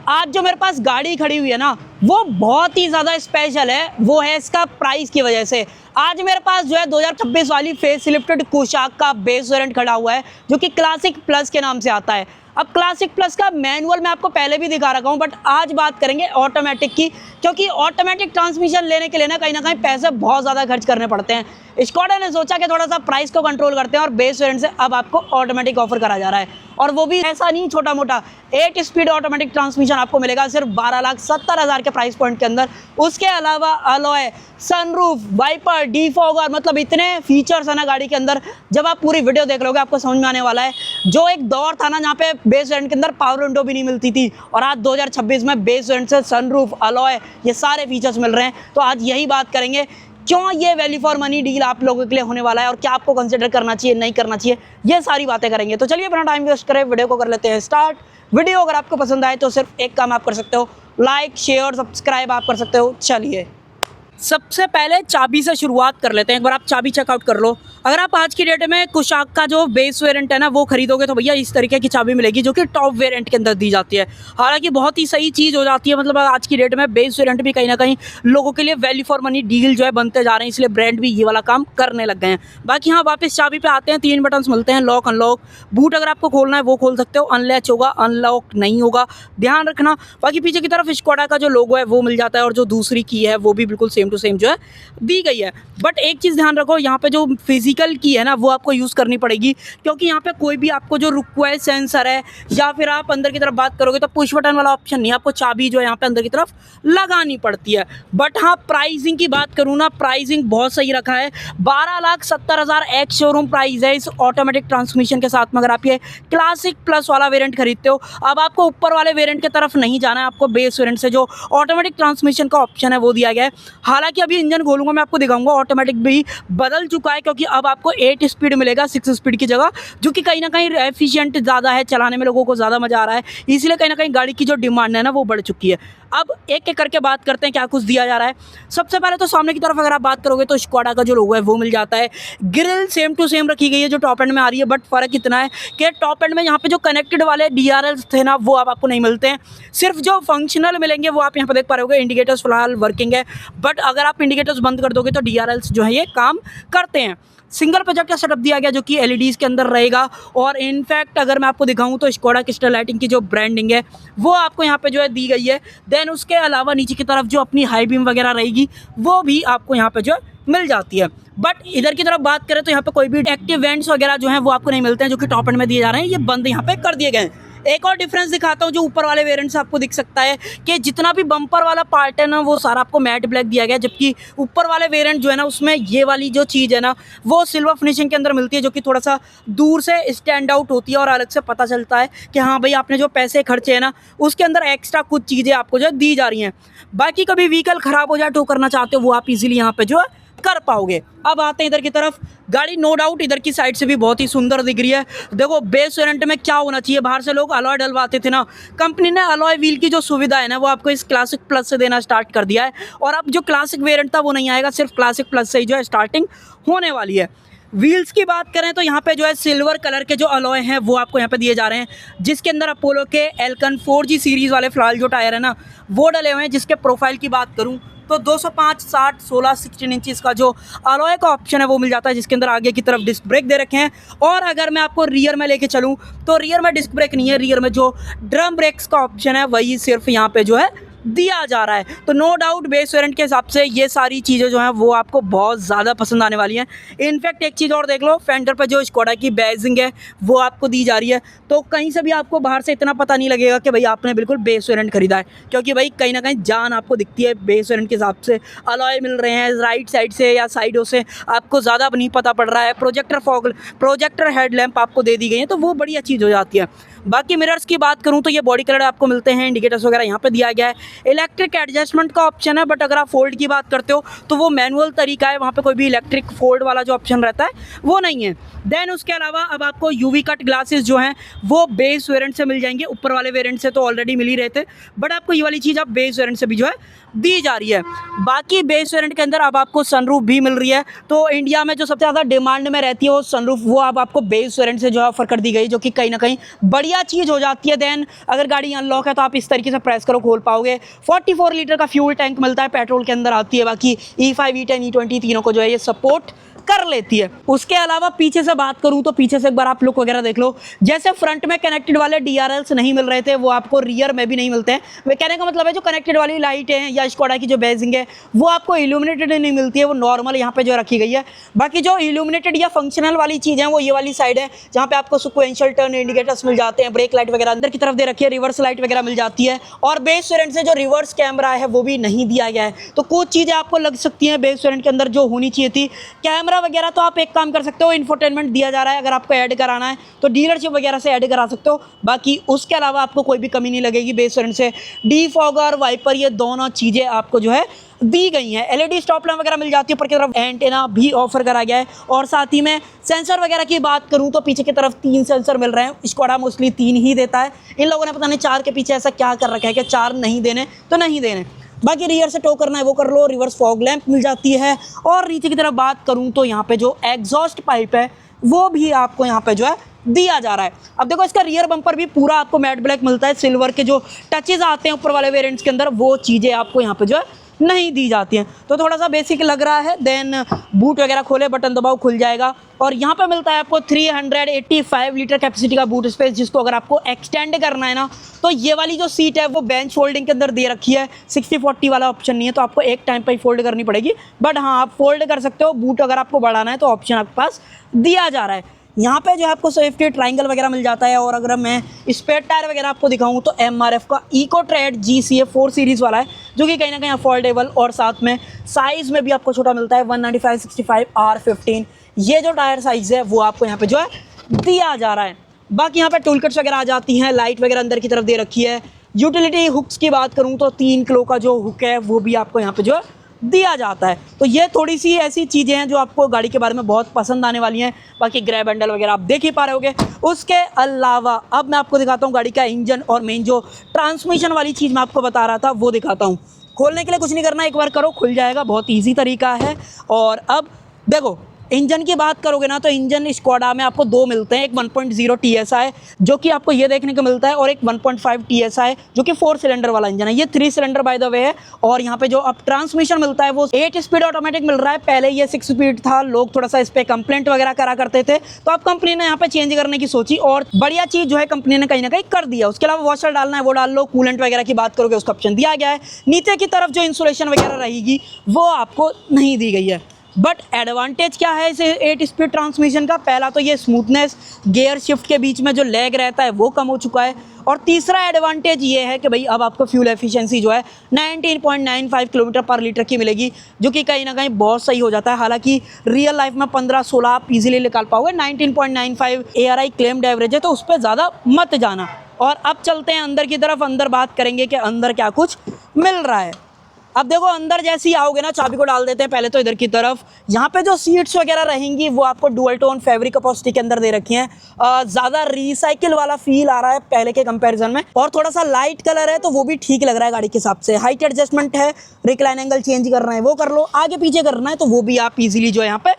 आज जो मेरे पास गाड़ी खड़ी हुई है ना, वो बहुत ही ज़्यादा स्पेशल है। वो है इसका प्राइस की वजह से। आज मेरे पास जो है 2026 वाली फेस लिफ्टेड कुशाक का बेस वेरिएंट खड़ा हुआ है, जो कि क्लासिक प्लस के नाम से आता है। अब क्लासिक प्लस का मैनुअल मैं आपको पहले भी दिखा रखा हूँ, बट आज बात करेंगे ऑटोमेटिक की, क्योंकि ऑटोमेटिक ट्रांसमिशन लेने के लिए ना कहीं पैसे बहुत ज़्यादा खर्च करने पड़ते हैं। स्कोडा ने सोचा कि थोड़ा सा प्राइस को कंट्रोल करते हैं और बेस वेरिएंट से अब आपको ऑटोमेटिक ऑफर करा जा रहा है, और वो भी ऐसा नहीं छोटा मोटा। 8 स्पीड ऑटोमेटिक ट्रांसमिशन आपको मिलेगा सिर्फ 12,70,000 के प्राइस पॉइंट के अंदर। उसके अलावा अलॉय, सनरूफ, वाइपर, डिफॉगर, मतलब इतने फीचर्स है ना गाड़ी के अंदर। जब आप पूरी वीडियो देख लोगे आपको समझ में आने वाला है। जो एक दौर था ना जहाँ पे बेस वेरिएंट के अंदर पावर विंडो भी नहीं मिलती थी, और आज 2026 में बेस वेरिएंट से सनरूफ, अलॉय, ये सारे फीचर्स मिल रहे हैं। तो आज यही बात करेंगे, क्यों ये वैल्यू फॉर मनी डील आप लोगों के लिए होने वाला है और क्या आपको कंसिडर करना चाहिए, नहीं करना चाहिए, ये सारी बातें करेंगे। तो चलिए बिना टाइम वेस्ट करें वीडियो को कर लेते हैं स्टार्ट। वीडियो अगर आपको पसंद आए तो सिर्फ एक काम आप कर सकते हो, लाइक, शेयर, सब्सक्राइब आप कर सकते हो। चलिए सबसे पहले चाबी से शुरुआत कर लेते हैं। एक बार आप चाबी चेकआउट कर लो। अगर आप आज की डेट में कुशाक का जो बेस वेरिएंट है ना वो खरीदोगे तो भैया इस तरीके की चाबी मिलेगी, जो कि टॉप वेरिएंट के अंदर दी जाती है। हालांकि बहुत ही सही चीज़ हो जाती है, मतलब आज की डेट में बेस वेरिएंट भी कहीं ना कहीं लोगों के लिए वैल्यू फॉर मनी डील जो है बनते जा रहे हैं, इसलिए ब्रांड भी ये वाला काम करने लग गए हैं। बाकी हाँ, वापस चाबी पे आते हैं। 3 बटन्स मिलते हैं, लॉक, अनलॉक। बूट अगर आपको खोलना है वो खोल सकते हो, अनलैच होगा, अनलॉक नहीं होगा, ध्यान रखना। बाकी पीछे की तरफ स्कोडा का जो लोगो है वो मिल जाता है, और जो दूसरी की है वो भी बिल्कुल सेम टू सेम जो है दी गई है। बट एक चीज़ ध्यान रखो, यहाँ पे जो फिजिकल की है ना वो आपको यूज़ करनी पड़ेगी, क्योंकि यहाँ पे कोई भी आपको जो रिक्वेस्ट सेंसर है या फिर आप अंदर की तरफ बात करोगे तो पुश बटन वाला ऑप्शन नहीं, आपको चाबी जो है यहाँ पे अंदर की तरफ लगानी पड़ती है। बट हाँ, प्राइसिंग की बात करूँ ना, प्राइसिंग बहुत सही रखा है। 12,70,000 एक शोरूम प्राइस है इस ऑटोमेटिक ट्रांसमिशन के साथ में। अगर आप ये क्लासिक प्लस वाला वेरिएंट खरीदते हो, अब आपको ऊपर वाले वेरिएंट की तरफ नहीं जाना है, आपको बेस वेरिएंट से जो ऑटोमेटिक ट्रांसमिशन का ऑप्शन है वो दिया गया है। हालांकि अभी इंजन खोलूंगा मैं आपको दिखाऊंगा, ऑटोमेटिक भी बदल चुका है, क्योंकि अब आपको 8 स्पीड मिलेगा 6 स्पीड की जगह, जो कि कहीं ना कहीं एफिशिएंट ज़्यादा है, चलाने में लोगों को ज़्यादा मज़ा आ रहा है। इसलिए कहीं ना कहीं गाड़ी की जो डिमांड है ना वो बढ़ चुकी है। अब एक एक करके बात करते हैं क्या कुछ दिया जा रहा है। सबसे पहले तो सामने की तरफ अगर आप बात करोगे तो स्कोडा का जो लोगो है वो मिल जाता है। ग्रिल सेम टू सेम रखी गई है जो टॉप एंड में आ रही है, बट फ़र्क इतना है कि टॉप एंड में यहाँ पे जो कनेक्टेड वाले DRLs थे ना वो अब आपको नहीं मिलते हैं। सिर्फ जो फंक्शनल मिलेंगे वो आप यहाँ पर देख पा रहे होगे। इंडिकेटर्स फिलहाल वर्किंग है, बट अगर आप इंडिकेटर्स बंद कर दोगे तो DRLs जो है ये काम करते हैं। सिंगल प्रोजेक्ट का सेटअप दिया गया जो कि LEDs के अंदर रहेगा, और इनफैक्ट अगर मैं आपको दिखाऊं तो स्कोडा क्रिस्टल लाइटिंग की जो ब्रांडिंग है वो आपको यहाँ पे जो है दी गई है। देन उसके अलावा नीचे की तरफ जो अपनी हाई बीम वगैरह रहेगी वो भी आपको यहाँ पे जो है मिल जाती है। बट इधर की तरफ बात करें तो यहाँ पे कोई भी एक्टिव वेंट्स वगैरह जो हैं वो आपको नहीं मिलते हैं, जो कि टॉप एंड में दिए जा रहे हैं, ये बंद यहाँ पे कर दिए गए हैं। एक और डिफरेंस दिखाता हूँ जो ऊपर वाले वेरिएंट से आपको दिख सकता है, कि जितना भी बम्पर वाला पार्ट है ना वो सारा आपको मैट ब्लैक दिया गया है, जबकि ऊपर वाले वेरिएंट जो है ना उसमें ये वाली जो चीज़ है ना वो सिल्वर फिनिशिंग के अंदर मिलती है, जो कि थोड़ा सा दूर से स्टैंड आउट होती है और अलग से पता चलता है कि हाँ भाई आपने जो पैसे खर्चे हैं ना उसके अंदर एक्स्ट्रा कुछ चीज़ें आपको जो है दी जा रही हैं। बाकी कभी व्हीकल ख़राब हो जाए, टो करना चाहते हो, वो आप इजीली यहाँ पे जो है कर पाओगे। अब आते हैं इधर की तरफ। गाड़ी नो डाउट इधर की साइड से भी बहुत ही सुंदर दिख रही है। देखो बेस वेरिएंट में क्या होना चाहिए, बाहर से लोग अलॉय डलवाते थे ना, कंपनी ने अलॉय व्हील की जो सुविधा है ना वो आपको इस क्लासिक प्लस से देना स्टार्ट कर दिया है, और अब जो क्लासिक वेरिएंट था वो नहीं आएगा, सिर्फ क्लासिक प्लस से ही जो है स्टार्टिंग होने वाली है। व्हील्स की बात करें तो यहाँ पे जो है सिल्वर कलर के जो अलॉय हैं वो आपको यहाँ पे दिए जा रहे हैं, जिसके अंदर अपोलो के एल्कन 4G सीरीज़ वाले फिलहाल जो टायर है ना वो डले हुए हैं। जिसके प्रोफाइल की बात करूँ तो 205, 60, 16, 16 इंचज़ का जो अलॉय का ऑप्शन है वो मिल जाता है, जिसके अंदर आगे की तरफ डिस्क ब्रेक दे रखे हैं। और अगर मैं आपको रियर में लेके चलूँ तो रियर में डिस्क ब्रेक नहीं है, रियर में जो ड्रम ब्रेक्स का ऑप्शन है वही सिर्फ यहाँ पे जो है दिया जा रहा है। तो नो डाउट बेस वेरिएंट के हिसाब से ये सारी चीज़ें जो हैं वो आपको बहुत ज़्यादा पसंद आने वाली हैं। इनफैक्ट एक चीज़ और देख लो, फेंडर पर जो स्कोडा की बैजिंग है वो आपको दी जा रही है, तो कहीं से भी आपको बाहर से इतना पता नहीं लगेगा कि भाई आपने बिल्कुल बेस वेरिएंट खरीदा है, क्योंकि भाई कहीं ना कहीं जान आपको दिखती है बेस वेरिएंट के हिसाब से। अलॉय मिल रहे हैं राइट साइड से या साइडों से, आपको ज़्यादा नहीं पता पड़ रहा है। प्रोजेक्टर हेडलैम्प आपको दे दी गई है, तो वो बढ़िया चीज़ हो जाती है। बाकी मिरर्स की बात करूं तो ये बॉडी कलर आपको मिलते हैं, इंडिकेटर्स वगैरह यहाँ पे दिया गया है। इलेक्ट्रिक एडजस्टमेंट का ऑप्शन है, बट अगर आप फोल्ड की बात करते हो तो वो मैनुअल तरीका है, वहाँ पे कोई भी इलेक्ट्रिक फोल्ड वाला जो ऑप्शन रहता है वो नहीं है। देन उसके अलावा अब आपको यूवी कट ग्लासेस जो हैं वो बेस वेरिएंट से मिल जाएंगे। ऊपर वाले वेरिएंट से तो ऑलरेडी मिल ही रहे थे, बट आपको ये वाली चीज़ अब बेस वेरिएंट से भी जो है दी जा रही है। बाकी बेस वेरिएंट के अंदर अब आपको सनरूफ भी मिल रही है। तो इंडिया में जो सबसे ज़्यादा डिमांड में रहती है वो सनरूफ, वो अब आपको बेस वेरिएंट से जो है ऑफर कर दी गई, जो कि कहीं ना कहीं बढ़िया बढ़िया चीज़ हो जाती है। देन अगर गाड़ी अनलॉक है तो आप इस तरीके से प्रेस करो, खोल पाओगे। 44 लीटर का फ्यूल टैंक मिलता है, पेट्रोल के अंदर आती है। बाकी E5, E10, E20 तीनों को जो है ये सपोर्ट कर लेती है। उसके अलावा पीछे से बात करूं तो पीछे से एक बार आप लुक वगैरह देख लो। जैसे फ्रंट में कनेक्टेड वाले DRLs नहीं मिल रहे थे, वो आपको रियर में भी नहीं मिलते हैं। वे कहने का मतलब है जो कनेक्टेड वाली लाइट है या स्कोडा की जो बेजिंग है वो आपको इल्यूमिनेटेड नहीं मिलती है, वो नॉर्मल यहाँ पे जो रखी गई है। बाकी जो इल्यूमिनेटेड या फंक्शनल वाली चीज़ है वो ये वाली साइड है, जहाँ पे आपको सिक्वेंशियल टर्न इंडिकेटर्स मिल जाते हैं, ब्रेक लाइट वगैरह अंदर की तरफ दे रखी है, रिवर्स लाइट वगैरह मिल जाती है। और बेस वेरिएंट से जो रिवर्स कैमरा है वो भी नहीं दिया गया है। तो कुछ चीज़ें आपको लग सकती हैं बेस वेरिएंट के अंदर जो होनी चाहिए थी। कैमरा वगैरह तो आप एक काम कर सकते हो, इंफोटेनमेंट दिया जा रहा है, अगर आपको ऐड कराना है तो डीलरशिप वगैरह से ऐड करा सकते हो। बाकी उसके अलावा आपको कोई भी कमी नहीं लगेगी बेस वेरिएंट से। डीफॉगर, वाइपर, ये दोनों चीज़ें आपको जो है दी गई हैं। LED स्टॉप लैम्प वगैरह मिल जाती है, ऊपर की तरफ एंटेना भी ऑफर करा गया है। और साथ ही में सेंसर वगैरह की बात करूं तो पीछे की तरफ 3 सेंसर मिल रहे हैं। स्कोडा मोस्टली 3 ही देता है, इन लोगों ने पता नहीं 4 के पीछे ऐसा क्या कर रखा है कि 4 नहीं देने तो नहीं देने। बाकी रियर से टो करना है वो कर लो, रिवर्स फॉग लैंप मिल जाती है। और नीचे की तरफ बात करूं तो यहाँ पे जो एग्जॉस्ट पाइप है वो भी आपको यहाँ पे जो है दिया जा रहा है। अब देखो इसका रियर बम्पर भी पूरा आपको मैट ब्लैक मिलता है। सिल्वर के जो टचेज आते हैं ऊपर वाले वेरिएंट्स के अंदर वो चीज़ें आपको यहाँ पे जो है नहीं दी जाती हैं, तो थोड़ा सा बेसिक लग रहा है। देन बूट वगैरह खोले, बटन दबाओ, खुल जाएगा। और यहाँ पे मिलता है आपको 385 लीटर कैपेसिटी का बूट स्पेस, जिसको अगर आपको एक्सटेंड करना है ना तो ये वाली जो सीट है वो बेंच फोल्डिंग के अंदर दे रखी है। 60-40 वाला ऑप्शन नहीं है, तो आपको एक टाइम पर ही फोल्ड करनी पड़ेगी। बट हाँ, आप फोल्ड कर सकते हो। बूट अगर आपको बढ़ाना है तो ऑप्शन आपके पास दिया जा रहा है। यहाँ पे जो है आपको सेफ्टी ट्रायंगल वगैरह मिल जाता है। और अगर मैं स्पेयर टायर वगैरह आपको दिखाऊं तो MRF का इको ट्रेड GCA 4 सीरीज़ वाला है, जो कि कहीं ना कहीं अफोर्डेबल और साथ में साइज़ में भी आपको छोटा मिलता है। 195/65 R15 ये जो टायर साइज़ है वो आपको यहाँ पे जो है दिया जा रहा है। बाकी यहाँ पे टूल किट्स वगैरह आ जाती हैं, लाइट वगैरह अंदर की तरफ दे रखी है। यूटिलिटी हुक्स की बात करूँ तो 3 किलो का जो हुक है वो भी आपको यहाँ पे जो है दिया जाता है। तो ये थोड़ी सी ऐसी चीज़ें हैं जो आपको गाड़ी के बारे में बहुत पसंद आने वाली हैं। बाकी ग्रैब हैंडल वगैरह आप देख ही पा रहे होगे। उसके अलावा अब मैं आपको दिखाता हूँ गाड़ी का इंजन और मेन जो ट्रांसमिशन वाली चीज़ मैं आपको बता रहा था वो दिखाता हूँ। खोलने के लिए कुछ नहीं करना, एक बार करो खुल जाएगा, बहुत ईजी तरीका है। और अब देखो इंजन की बात करोगे ना तो इंजन स्कोडा में आपको 2 मिलते हैं। एक 1.0 TSI जो कि आपको ये देखने को मिलता है, और एक 1.5 TSI जो कि 4 सिलेंडर वाला इंजन है। ये 3 सिलेंडर बाय द वे है। और यहाँ पे जो अब ट्रांसमिशन मिलता है वो 8 स्पीड ऑटोमेटिक मिल रहा है। पहले ये 6 स्पीड था, लोग थोड़ा सा इस पर कंप्लेंट वगैरह करा करते थे, तो अब कंपनी ने यहाँ पे चेंज करने की सोची और बढ़िया चीज़ जो है कंपनी ने कहीं ना कहीं कर दिया। उसके अलावा वॉशर डालना है वो डाल लो, कूलेंट वगैरह की बात करोगे उसका ऑप्शन दिया गया है। नीचे की तरफ जो इंसुलेशन वगैरह रहेगी वो आपको नहीं दी गई है। बट एडवांटेज क्या है इस 8 स्पीड ट्रांसमिशन का? पहला तो ये स्मूथनेस, गियर शिफ्ट के बीच में जो लैग रहता है वो कम हो चुका है। और तीसरा एडवांटेज ये है कि भाई अब आपको फ्यूल एफिशिएंसी जो है 19.95 किलोमीटर पर लीटर की मिलेगी, जो कि कहीं ना कहीं बहुत सही हो जाता है। हालांकि रियल लाइफ में 15-16 आप इजीली निकाल पाओगे। 19.95 ARI क्लेम्ड एवरेज है, तो उस पर ज़्यादा मत जाना। और अब चलते हैं अंदर की तरफ, अंदर बात करेंगे कि अंदर क्या कुछ मिल रहा है। अब देखो अंदर जैसे ही आओगे ना, चाबी को डाल देते हैं पहले तो इधर की तरफ। यहाँ पे जो सीट्स वगैरह रहेंगी वो आपको डुअल टोन फैब्रिक अपॉस्टिक के अंदर दे रखी हैं। ज़्यादा रिसाइकिल वाला फील आ रहा है पहले के कंपैरिजन में, और थोड़ा सा लाइट कलर है तो वो भी ठीक लग रहा है गाड़ी के हिसाब से। हाइट एडजस्टमेंट है, रिक्लाइन एंगल चेंज करना है वो कर लो, आगे पीछे करना है तो वो भी आप इजीली जो है यहाँ पे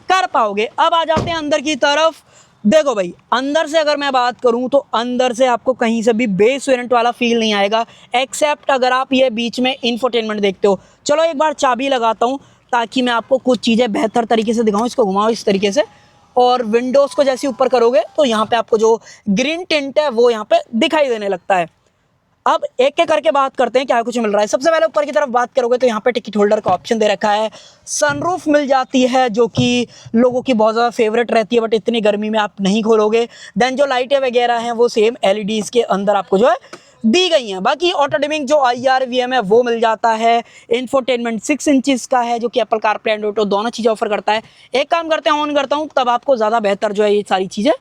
कर पाओगे। अब आ जाते हैं अंदर की तरफ। देखो भाई अंदर से अगर मैं बात करूं तो अंदर से आपको कहीं से भी बेस वेरिएंट वाला फील नहीं आएगा, एक्सेप्ट अगर आप ये बीच में इंफोटेनमेंट देखते हो। चलो एक बार चाबी लगाता हूं ताकि मैं आपको कुछ चीज़ें बेहतर तरीके से दिखाऊं। इसको घुमाओ इस तरीके से, और विंडोज़ को जैसे ऊपर करोगे तो यहाँ पे आपको जो ग्रीन टिंट है वो यहाँ पे दिखाई देने लगता है। अब एक एक करके बात करते हैं क्या कुछ मिल रहा है। सबसे पहले ऊपर की तरफ बात करोगे तो यहाँ पे टिकट होल्डर का ऑप्शन दे रखा है। सनरूफ मिल जाती है जो कि लोगों की बहुत ज़्यादा फेवरेट रहती है, बट इतनी गर्मी में आप नहीं खोलोगे। देन जो लाइटें वगैरह हैं वो सेम LEDs के अंदर आपको जो है दी गई हैं। बाकी ऑटो डिमिंग जो IRVM है वो मिल जाता है। इंफोटेनमेंट 6 इंचज़ का है जो कि एप्पल कारप्ले एंड्रॉइड दोनों चीज़ें ऑफर करता है। एक काम करते हैं ऑन करता हूँ, तब आपको ज़्यादा बेहतर जो है ये सारी चीज़ें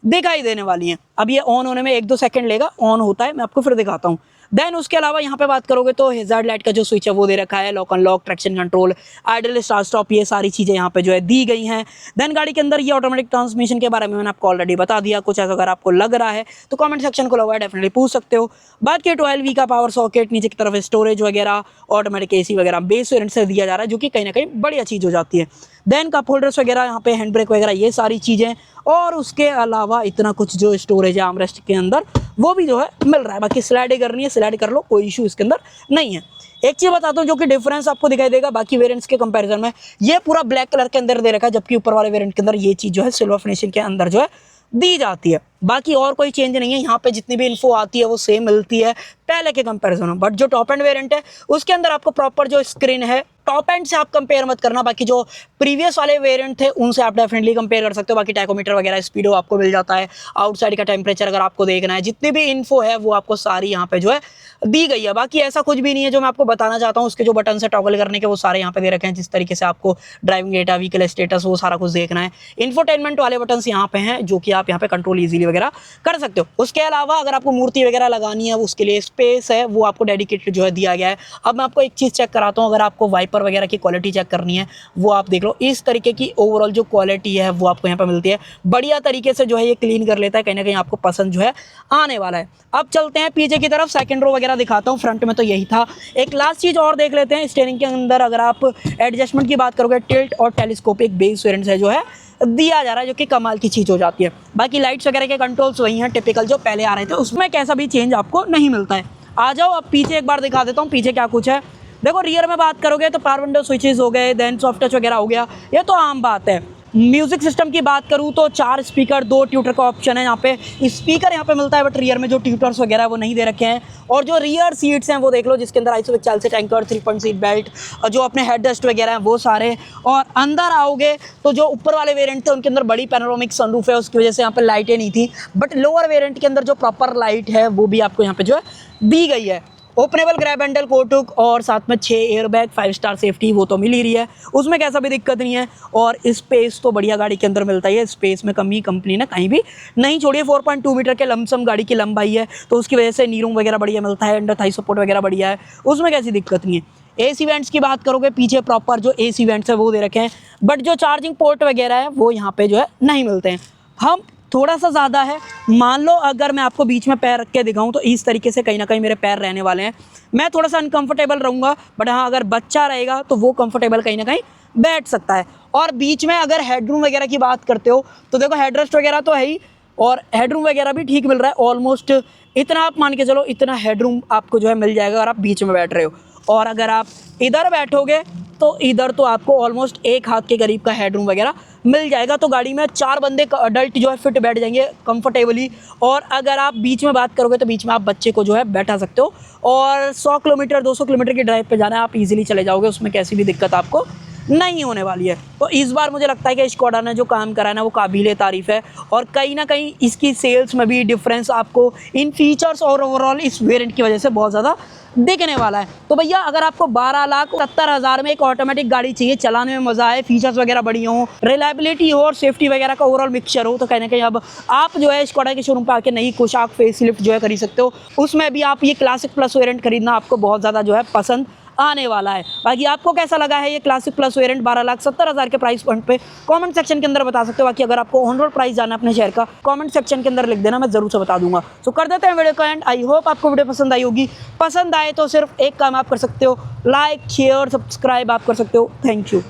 दिखाई देने वाली हैं। अब ये ऑन होने में 1-2 सेकंड लेगा, ऑन होता है मैं आपको फिर दिखाता हूँ। देन उसके अलावा यहाँ पे बात करोगे तो हैजार्ड लाइट का जो स्विच है वो दे रखा है, lock unlock, traction control, idol start stop, ये सारी चीज़ें यहाँ पे जो है दी गई हैं। देन गाड़ी के अंदर ये ऑटोमेटिक ट्रांसमिशन के बारे में मैंने आपको ऑलरेडी बता दिया। कुछ ऐसा अगर आपको लग रहा है तो कमेंट सेक्शन को लगा डेफिनेटली पूछ सकते हो। बाकी 12V का पावर सॉकेट, नीचे की तरफ स्टोरेज वगैरह, ऑटोमेटिक AC वगैरह बेस वेरिएंट से दिया जा रहा है, जो कि कहीं ना कहीं बढ़िया चीज़ हो जाती है। देन कप होल्डर्स वगैरह, यहाँ पे हैंड ब्रेक वगैरह, ये सारी चीज़ें। और उसके अलावा इतना कुछ जो स्टोरेज है आर्मरेस्ट के अंदर वो भी जो है मिल रहा है। बाकी स्लाइड करनी है स्लाइड कर लो, कोई इशू इसके अंदर नहीं है। एक चीज़ बताता हूँ जो कि डिफरेंस आपको दिखाई देगा बाकी वेरिएंट्स के कंपैरिजन में, ये पूरा ब्लैक कलर के अंदर दे रखा है, जबकि ऊपर वाले वेरिएंट के अंदर ये चीज़ जो है सिल्वर फिनिशिंग के अंदर जो है दी जाती है। बाकी और कोई चेंज नहीं है, यहाँ पे जितनी भी इन्फो आती है वो सेम मिलती है पहले के कंपैरिजन में। बट जो टॉप एंड वेरिएंट है उसके अंदर आपको प्रॉपर जो स्क्रीन है, टॉप एंड से आप कंपेयर मत करना, बाकी जो प्रीवियस वाले वेरिएंट थे उनसे आप डेफिनेटली कंपेयर कर सकते हो। बाकी टैकोमीटर वगैरह स्पीडो आपको मिल जाता है, आउटसाइड का टेम्परेचर अगर आपको देखना है, जितनी भी इन्फो है वो आपको सारी यहाँ पे जो है दी गई है। बाकी ऐसा कुछ भी नहीं है जो मैं आपको बताना चाहता हूँ, उसके जो बटन है टॉगल करने के वो सारे यहाँ पे दे रखे हैं, जिस तरीके से आपको ड्राइविंग डेटा, व्हीकल स्टेटस, वो सारा कुछ देखना है। इंफोटेनमेंट वाले बटन यहाँ पे हैं जो कि आप यहाँ पे कंट्रोल इजीली वगैरह कर सकते हो। उसके अलावा अगर आपको मूर्ति वगैरह लगानी है उसके लिए स्पेस है वो आपको डेडिकेटेड जो है दिया गया है। अब मैं आपको एक चीज़ चेक कराता हूँ, अगर आपको वाइपर वगैरह की क्वालिटी चेक करनी है वो आप देख लो, इस तरीके की ओवरऑल जो क्वालिटी है वो आपको यहाँ पे मिलती है। बढ़िया तरीके से जो है ये क्लीन कर लेता है, कहीं ना कहीं आपको पसंद जो है आने वाला है। अब चलते हैं पीछे की तरफ, सेकंड रो वगैरह दिखाता हूँ। फ्रंट में तो यही था। एक लास्ट चीज़ और देख लेते हैं, स्टीयरिंग के अंदर अगर आप एडजस्टमेंट की बात करोगे, टिल्ट और टेलीस्कोपिक बेस वेरिएंट है जो है दिया जा रहा है, जो कि कमाल की चीज़ हो जाती है। बाकी लाइट्स वगैरह के कंट्रोल्स वही हैं टिपिकल जो पहले आ रहे थे, उसमें कैसा भी चेंज आपको नहीं मिलता है। आ जाओ अब पीछे एक बार दिखा देता हूँ पीछे क्या कुछ है। देखो रियर में बात करोगे तो पावर विंडो स्विचेस हो गए, देन सॉफ्ट टच वगैरह हो गया, ये तो आम बात है। म्यूजिक सिस्टम की बात करूँ तो 4 स्पीकर 2 ट्यूटर का ऑप्शन है। यहाँ पे स्पीकर यहाँ पे मिलता है, बट रियर में जो ट्यूटर्स वगैरह वो नहीं दे रखे हैं। और जो रियर सीट्स हैं वो देख लो, जिसके अंदर आइसोफिक्स से टैंकर 3 सीट बेल्ट, जो अपने हेड रेस्ट वगैरह हैं वो सारे। और अंदर आओगे तो जो ऊपर वाले वेरिएंट थे उनके अंदर बड़ी पैनोरामिक सनरूफ है, उसकी वजह से यहाँ पे लाइटें नहीं थी। बट लोअर वेरिएंट के अंदर जो प्रॉपर लाइट है वो भी आपको यहाँ पे जो है दी गई है। ओपनेबल ग्रैब हैंडल कोटुक और साथ में 6 एयरबैग, 5 स्टार सेफ्टी वो तो मिल ही रही है, उसमें कैसा भी दिक्कत नहीं है। और स्पेस तो बढ़िया गाड़ी के अंदर मिलता ही है, स्पेस में कमी कंपनी ने कहीं भी नहीं छोड़ी है। 4.2 मीटर के लमसम गाड़ी की लंबाई है, तो उसकी वजह से नी रूम वगैरह बढ़िया मिलता है, अंडर थाई सपोर्ट वगैरह बढ़िया है, उसमें कैसी दिक्कत नहीं है। AC वेंट्स की बात करोगे, पीछे प्रॉपर जो AC वेंट्स है वो दे रखे हैं, बट जो चार्जिंग पोर्ट वगैरह है वो यहाँ पे जो है नहीं मिलते हैं। हम थोड़ा सा ज़्यादा है, मान लो अगर मैं आपको बीच में पैर रख के दिखाऊं तो इस तरीके से कहीं ना कहीं मेरे पैर रहने वाले हैं, मैं थोड़ा सा अनकंफर्टेबल रहूँगा। बट हाँ, अगर बच्चा रहेगा तो वो कंफर्टेबल कहीं ना कहीं बैठ सकता है। और बीच में अगर हेडरूम वगैरह की बात करते हो तो देखो हेडरेस्ट वगैरह तो है ही, और हेडरूम वगैरह भी ठीक मिल रहा है। ऑलमोस्ट इतना आप मान के चलो, इतना हेडरूम आपको जो है मिल जाएगा अगर आप बीच में बैठ रहे हो। और अगर आप इधर बैठोगे तो इधर तो आपको ऑलमोस्ट 1 हाथ के करीब का हेडरूम वगैरह मिल जाएगा। तो गाड़ी में 4 बंदे अडल्ट जो है फिट बैठ जाएंगे कंफर्टेबली। और अगर आप बीच में बात करोगे तो बीच में आप बच्चे को जो है बैठा सकते हो। और 100 किलोमीटर 200 किलोमीटर की ड्राइव पे जाना है, आप इजीली चले जाओगे, उसमें कैसी भी दिक्कत आपको नहीं होने वाली है। तो इस बार मुझे लगता है कि स्कोडा ने जो काम करा है ना वो काबिल तारीफ़ है। और कहीं ना कहीं इसकी सेल्स में भी डिफरेंस आपको इन फीचर्स और ओवरऑल इस वेरिएंट की वजह से बहुत ज़्यादा दिखने वाला है। तो भैया अगर आपको 12,70,000 में एक ऑटोमेटिक गाड़ी चाहिए, चलाने में मज़ा आए, फीचर्स वगैरह बढ़िया हो, रिलायबिलिटी हो और सेफ्टी वगैरह का ओवरऑल मिक्सचर हो, तो कहीं ना कहीं अब आप जो है स्कोडा के शोरूम पर आके नई कुशाक फेसलिफ्ट जो है खरीद सकते हो। उसमें भी आप ये क्लासिक प्लस वेरिएंट खरीदना आपको बहुत ज़्यादा जो है पसंद आने वाला है। बाकी आपको कैसा लगा है ये क्लासिक प्लस वेरिएंट 12,70,000 के प्राइस पॉइंट पे कमेंट सेक्शन के अंदर बता सकते हो। बाकी अगर आपको ऑन रोड प्राइस जाना है अपने शहर का, कमेंट सेक्शन के अंदर लिख देना, मैं जरूर से बता दूंगा। तो कर देते हैं वीडियो का एंड। आई होप आपको वीडियो पसंद आई होगी। पसंद आए तो सिर्फ एक काम आप कर सकते हो, लाइक शेयर सब्सक्राइब आप कर सकते हो। Thank you.